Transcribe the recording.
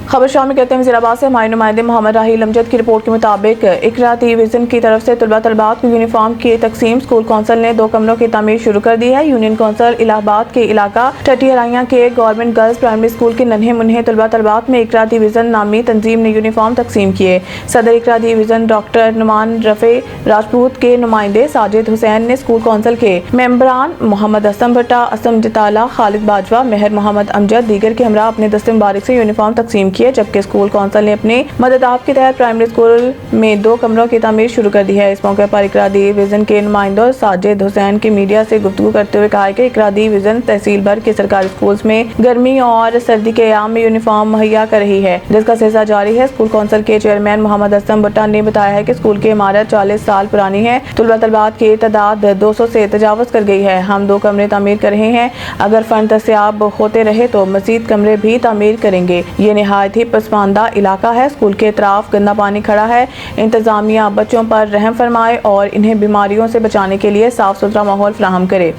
खबर शामिल करते हैं वज़ीराबाद से हमारे नुमाइंदे मोहम्मद राहील अमजद की रिपोर्ट के मुताबिक इकरा विजन की तरफ से तलबात को यूनिफॉर्म की तकसीम स्कूल कौंसिल ने 2 कमरों की तामीर शुरू कर दी है। यूनियन कौंसिल इलाहाबाद के इलाका टटियाराइयां के गवर्नमेंट गर्ल्स प्राइमरी स्कूल के नन्हे मुन्हे तलबात में इकरा विजन नामी तंजीम ने यूनिफॉर्म तकसीम किए। सदर इकरा विजन डॉक्टर नुमान रफे राजपूत के नुमाइंदे साजिद हुसैन ने स्कूल कौंसिल के मेंबरान मोहम्मद असम भट्टा, असम जताला, खालिद बाजवा, मेहर मोहम्मद अमजद दीगर के हमरा अपने दस्ते मुबारक से यूनिफॉर्म तकसीम किए, जबकि स्कूल कौंसिल ने अपने मददाब के तहत प्राइमरी स्कूल में 2 कमरों की तामीर शुरू कर दी है। इस मौके पर इकरा विजन के नुमाइंदों साजिद हुसैन की मीडिया से गुफ्तगू करते हुए कहा कि इकरा विजन तहसील भर के सरकारी स्कूल में गर्मी और सर्दी के अयाम में यूनिफॉर्म मुहैया कर रही है, जिसका सिलसिला जारी है। स्कूल कौंसिल के चेयरमैन मोहम्मद असम भट्टा ने बताया है कि स्कूल की इमारत 40 साल पुरानी है। तलबात की तादाद 200 से तजावज़ कर गई है। हम 2 कमरे तामीर कर रहे हैं, अगर फंड दस्तयाब होते रहे तो मजीद कमरे भी तामीर करेंगे। ये निहायत ही पसमानदा इलाका है। स्कूल के अतराफ गंदा पानी खड़ा है। इंतजामिया बच्चों पर रहम फरमाए और इन्हें बीमारियों से बचाने के लिए साफ सुथरा माहौल फराहम करे।